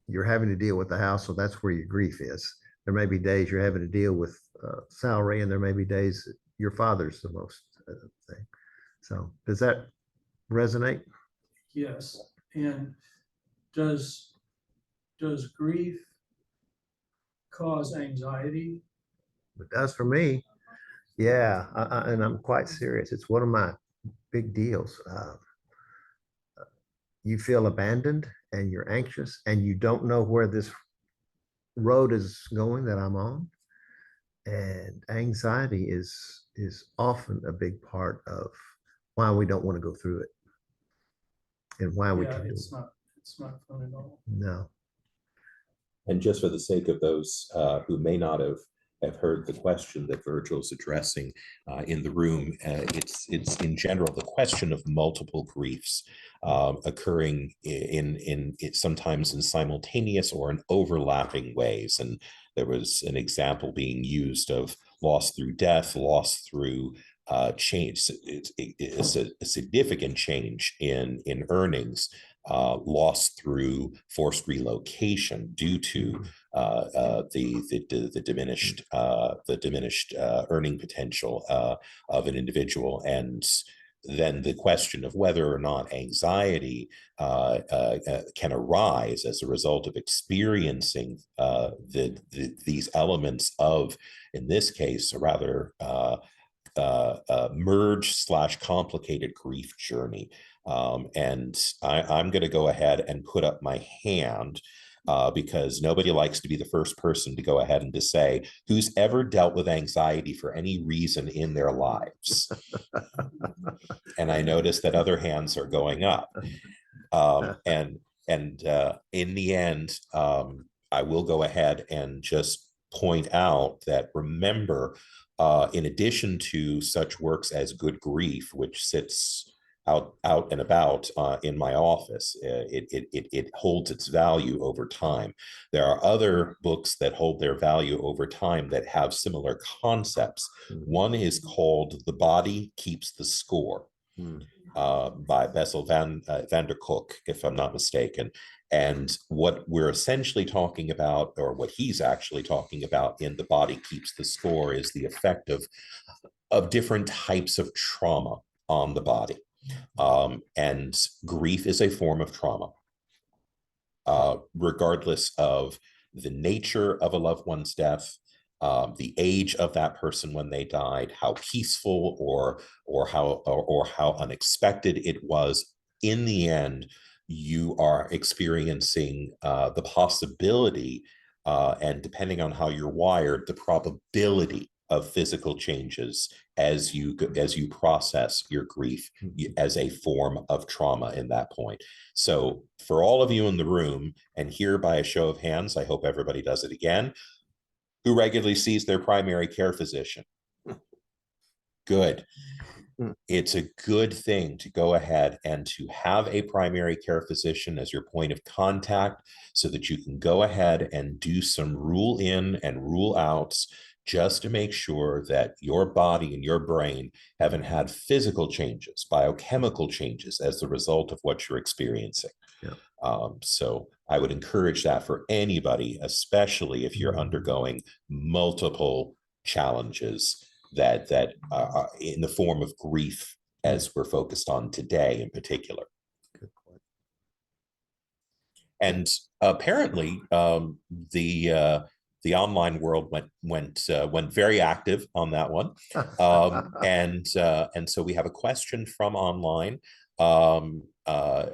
you're having to deal with the house, so that's where your grief is. There may be days you're having to deal with salary, and there may be days that your father's the most thing. So does that resonate? Yes. And does grief cause anxiety? It does for me. Yeah, and I'm quite serious. It's one of my big deals. You feel abandoned, and you're anxious, and you don't know where this road is going that I'm on. And anxiety is often a big part of why we don't want to go through it, and why we can do it. It's not fun at all. No. And just for the sake of those who may not have heard the question that Virgil's addressing in the room, it's in general the question of multiple griefs occurring in sometimes in simultaneous or in overlapping ways. And there was an example being used of loss through death, loss through change. It's a significant change in earnings, loss through forced relocation due to the diminished earning potential of an individual, and then the question of whether or not anxiety can arise as a result of experiencing these elements of, in this case, a rather merged/complicated grief journey. And I'm going to go ahead and put up my hand because nobody likes to be the first person to go ahead and to say who's ever dealt with anxiety for any reason in their lives. And I notice that other hands are going up. And in the end, I will go ahead and just point out that, remember, in addition to such works as Good Grief, which sits out and about in my office, it holds its value over time. There are other books that hold their value over time that have similar concepts. One is called The Body Keeps the Score, by Bessel van der Kolk, if I'm not mistaken. And what we're essentially talking about, or what he's actually talking about in The Body Keeps the Score, is the effect of different types of trauma on the body. And grief is a form of trauma, regardless of the nature of a loved one's death, the age of that person when they died, how peaceful or how unexpected it was. In the end, you are experiencing the possibility, and depending on how you're wired, the probability of physical changes as you process your grief as a form of trauma in that point. So for all of you in the room, and here by a show of hands, I hope everybody does it again, who regularly sees their primary care physician? Good. It's a good thing to go ahead and to have a primary care physician as your point of contact so that you can go ahead and do some rule in and rule outs just to make sure that your body and your brain haven't had physical changes, biochemical changes as a result of what you're experiencing. Yeah. So I would encourage that for anybody, especially if you're undergoing multiple challenges that are in the form of grief, as we're focused on today in particular. Good point. And apparently, the online world went very active on that one, and so we have a question from online.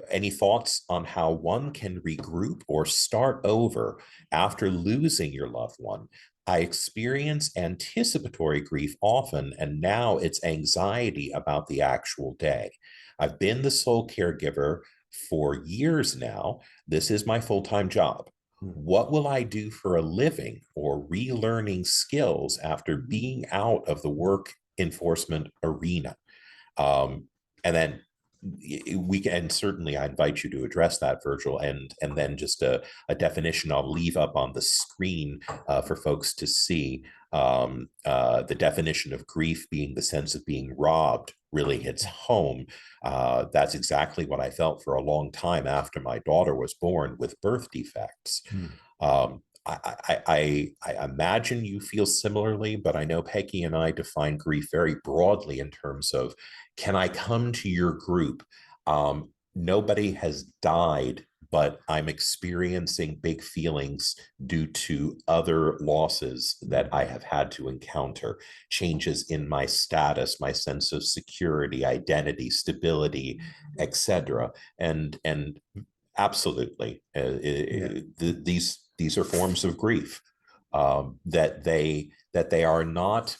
Any thoughts on how one can regroup or start over after losing your loved one? I experience anticipatory grief often, and now it's anxiety about the actual day. I've been the sole caregiver for years now. This is my full-time job. What will I do for a living or relearning skills after being out of the work enforcement arena? And then we can, certainly I invite you to address that, Virgil, and then just a definition I'll leave up on the screen for folks to see. The definition of grief being the sense of being robbed really hits home. That's exactly what I felt for a long time after my daughter was born with birth defects. I imagine you feel similarly, but I know Peggy and I define grief very broadly in terms of, can I come to your group? Nobody has died, but I'm experiencing big feelings due to other losses that I have had to encounter, changes in my status, my sense of security, identity, stability, etc. And absolutely, these are forms of grief, that they are not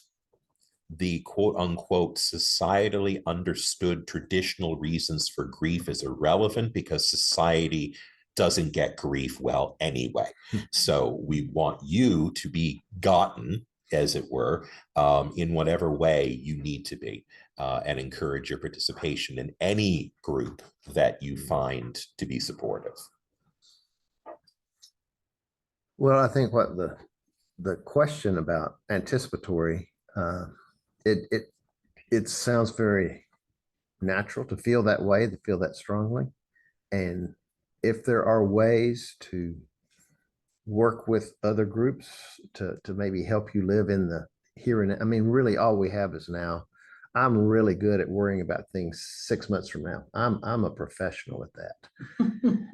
the quote unquote societally understood traditional reasons for grief is irrelevant, because society doesn't get grief well anyway. So we want you to be gotten, as it were, in whatever way you need to be, and encourage your participation in any group that you find to be supportive. Well, I think what the question about anticipatory, it sounds very natural to feel that way, to feel that strongly. And if there are ways to work with other groups to maybe help you live in the here and, I mean, really all we have is now. I'm really good at worrying about things 6 months from now. I'm a professional at that.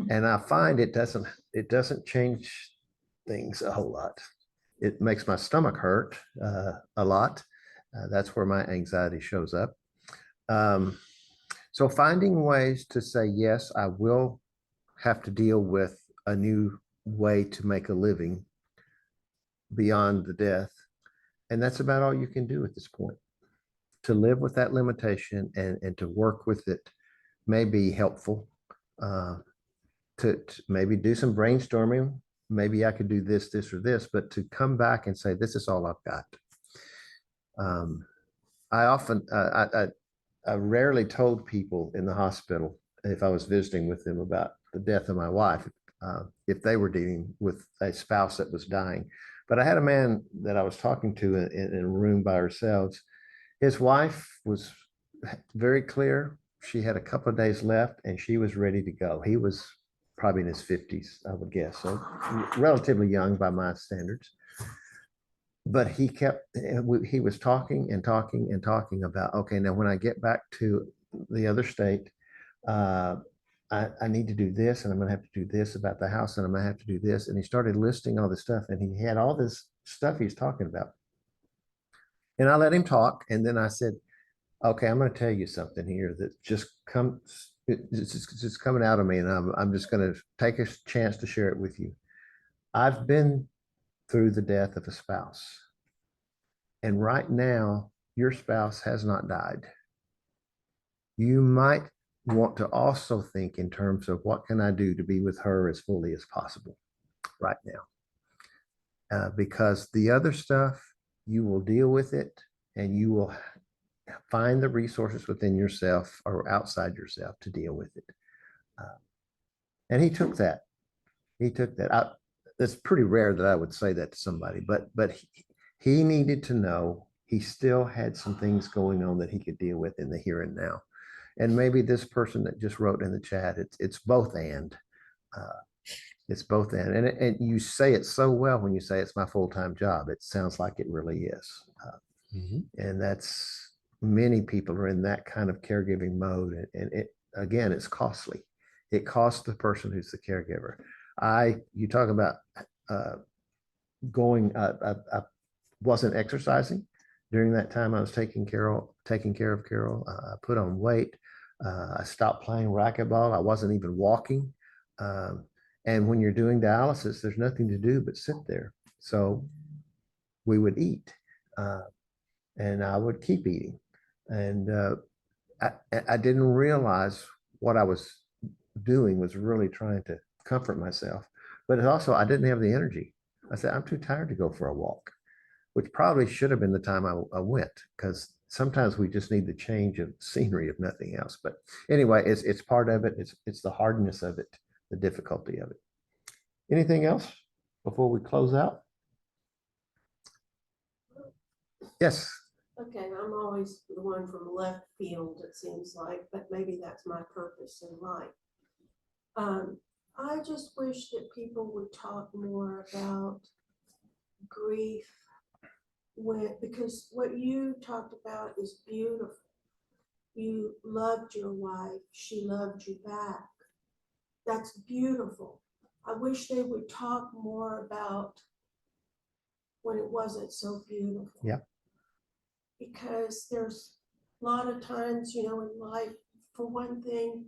And I find it doesn't change things a whole lot. It makes my stomach hurt a lot. That's where my anxiety shows up. So finding ways to say, yes, I will have to deal with a new way to make a living beyond the death. And that's about all you can do at this point. To live with that limitation and to work with it may be helpful. To maybe do some brainstorming. Maybe I could do this, or this, but to come back and say, this is all I've got. I rarely told people in the hospital, if I was visiting with them, about the death of my wife, if they were dealing with a spouse that was dying. But I had a man that I was talking to in a room by ourselves. His wife was very clear. She had a couple of days left and she was ready to go. He was probably in his 50s, I would guess. So relatively young by my standards. But he was talking and talking and talking about, okay, now when I get back to the other state, I need to do this, and I'm going to have to do this about the house, and I'm going to have to do this. And he started listing all this stuff, and he had all this stuff he's talking about. And I let him talk, and then I said, okay, I'm going to tell you something here that it's just coming out of me, and I'm just going to take a chance to share it with you. I've been through the death of a spouse, and right now, your spouse has not died. You might want to also think in terms of what can I do to be with her as fully as possible right now, because the other stuff, you will deal with it and you will find the resources within yourself or outside yourself to deal with it. And he took that. It's pretty rare that I would say that to somebody, but he needed to know he still had some things going on that he could deal with in the here and now. And maybe this person that just wrote in the chat, it's both and. It's both and you say it so well when you say it's my full-time job. It sounds like it really is. And that's, many people are in that kind of caregiving mode. And again, it's costly. It costs the person who's the caregiver. You talk about I wasn't exercising during that time. I was taking care of Carol. I put on weight. I stopped playing racquetball. I wasn't even walking. And when you're doing dialysis, there's nothing to do but sit there. So we would eat, and I would keep eating. And I didn't realize what I was doing was really trying to comfort myself. But also, I didn't have the energy. I said, I'm too tired to go for a walk, which probably should have been the time I went, because sometimes we just need the change of scenery, if nothing else. But anyway, it's part of it. It's the hardness of it, the difficulty of it. Anything else before we close out? Yes. Okay, I'm always the one from left field, it seems like, but maybe that's my purpose in life. I just wish that people would talk more about grief, because what you talked about is beautiful. You loved your wife, she loved you back. That's beautiful. I wish they would talk more about when it wasn't so beautiful. Yeah. Because there's a lot of times, in life, for one thing,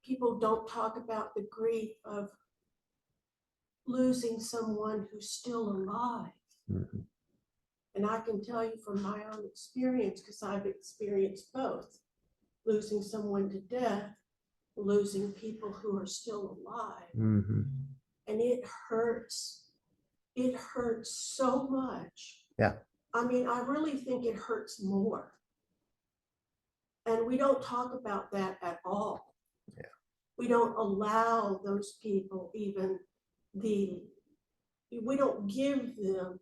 people don't talk about the grief of losing someone who's still alive. Mm-hmm. And I can tell you from my own experience, because I've experienced both, losing someone to death, losing people who are still alive. Mm-hmm. And it hurts. It hurts so much. Yeah. I mean, I really think it hurts more. And we don't talk about that at all. Yeah. We don't allow those people we don't give them,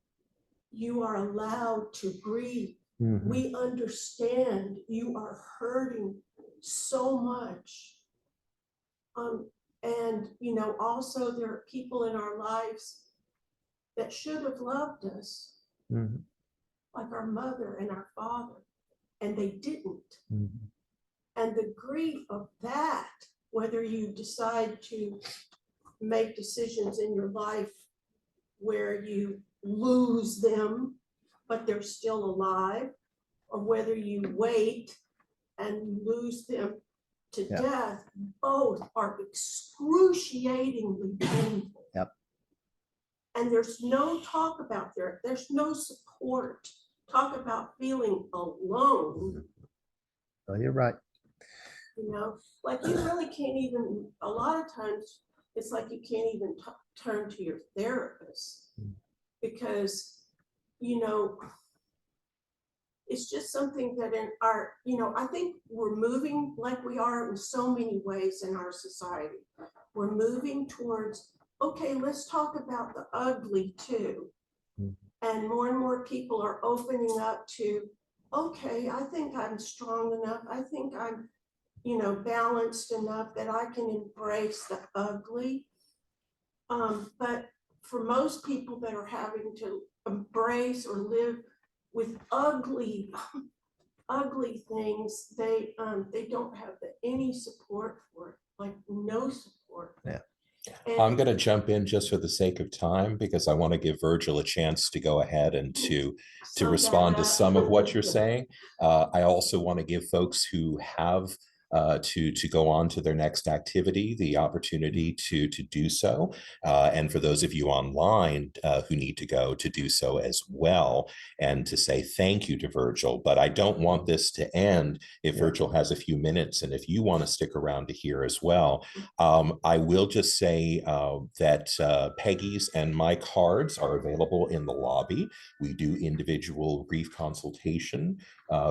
you are allowed to grieve. Mm-hmm. We understand you are hurting so much. And, also there are people in our lives that should have loved us, Mhm. like our mother and our father, and they didn't. Mhm. And the grief of that, whether you decide to make decisions in your life where you lose them, but they're still alive, or whether you wait and lose them to Yeah. death, both are excruciatingly painful. Yep. And there's no talk about there's no support. Talk about feeling alone. Oh, you're right. Like you really can't even, a lot of times, it's like you can't even turn to your therapist because, it's just something that in our, I think we're moving like we are in so many ways in our society. We're moving towards, okay, let's talk about the ugly too. Mhm. And more people are opening up to, okay, I think I'm strong enough. I think I'm, balanced enough that I can embrace the ugly. But for most people that are having to embrace or live with ugly things, they don't have any support for it, like no support. Yeah. I'm going to jump in just for the sake of time because I want to give Virgil a chance to go ahead and to respond to some of what you're saying. I also want to give folks who have to go on to their next activity the opportunity to do so, and for those of you online who need to go to do so as well, and to say thank you to Virgil. But I don't want this to end if Virgil has a few minutes, and if you want to stick around to hear as well. I will just say that Peggy's and my cards are available in the lobby. We do individual grief consultation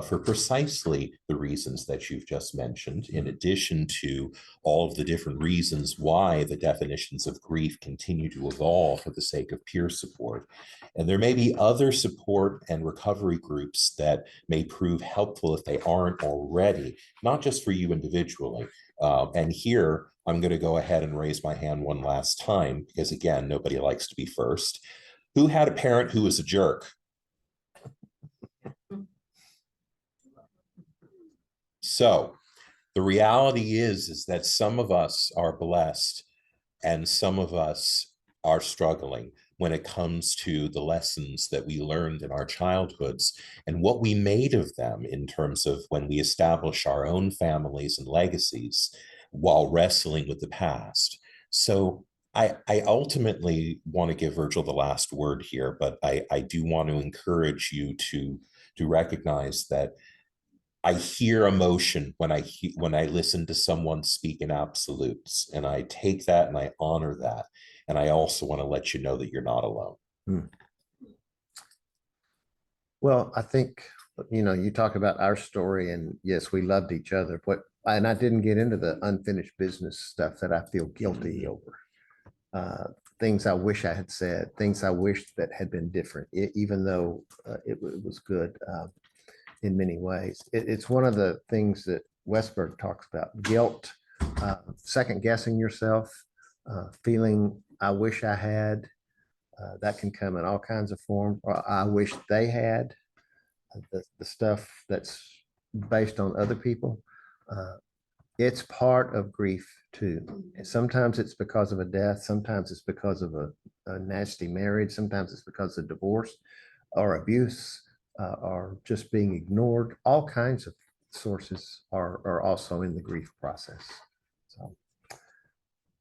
for precisely the reasons that you've just mentioned, in addition to all of the different reasons why the definitions of grief continue to evolve for the sake of peer support. And there may be other support and recovery groups that may prove helpful if they aren't already, not just for you individually. And here, I'm going to go ahead and raise my hand one last time, because again, nobody likes to be first. Who had a parent who was a jerk? So the reality is that some of us are blessed and some of us are struggling when it comes to the lessons that we learned in our childhoods and what we made of them in terms of when we establish our own families and legacies while wrestling with the past. So I ultimately want to give Virgil the last word here, but I do want to encourage you to recognize that I hear emotion when I listen to someone speak in absolutes, and I take that and I honor that. And I also want to let you know that you're not alone. Well, I think, you talk about our story, and yes, we loved each other, and I didn't get into the unfinished business stuff that I feel guilty over. Things I wish I had said, things I wish that had been different, even though it was good. In many ways. It's one of the things that Westberg talks about, guilt, second guessing yourself, feeling I wish I had, that can come in all kinds of forms, or I wish they had, the stuff that's based on other people. It's part of grief too. And sometimes it's because of a death, sometimes it's because of a nasty marriage, sometimes it's because of divorce or abuse. Or just being ignored. All kinds of sources are also in the grief process. So,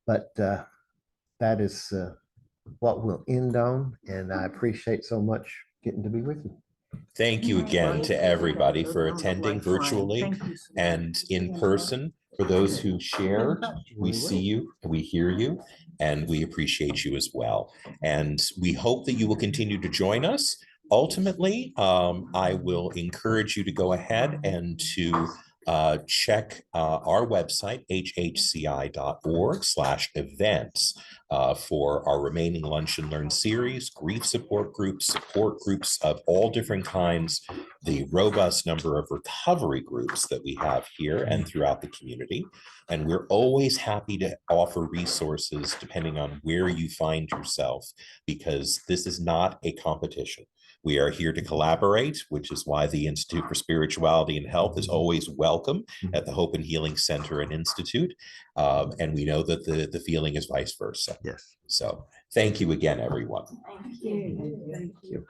but that is what we'll end on. And I appreciate so much getting to be with you. Thank you again to everybody for attending virtually and in person. For those who shared, we see you, we hear you, and we appreciate you as well. And we hope that you will continue to join us. Ultimately, I will encourage you to go ahead and to check our website, hhci.org/events, for our remaining Lunch and Learn series, grief support groups of all different kinds, the robust number of recovery groups that we have here and throughout the community. And we're always happy to offer resources depending on where you find yourself, because this is not a competition. We are here to collaborate, which is why the Institute for Spirituality and Health is always welcome at the Hope and Healing Center and Institute. And we know that the feeling is vice versa. Yes. So thank you again, everyone. Thank you. Thank you.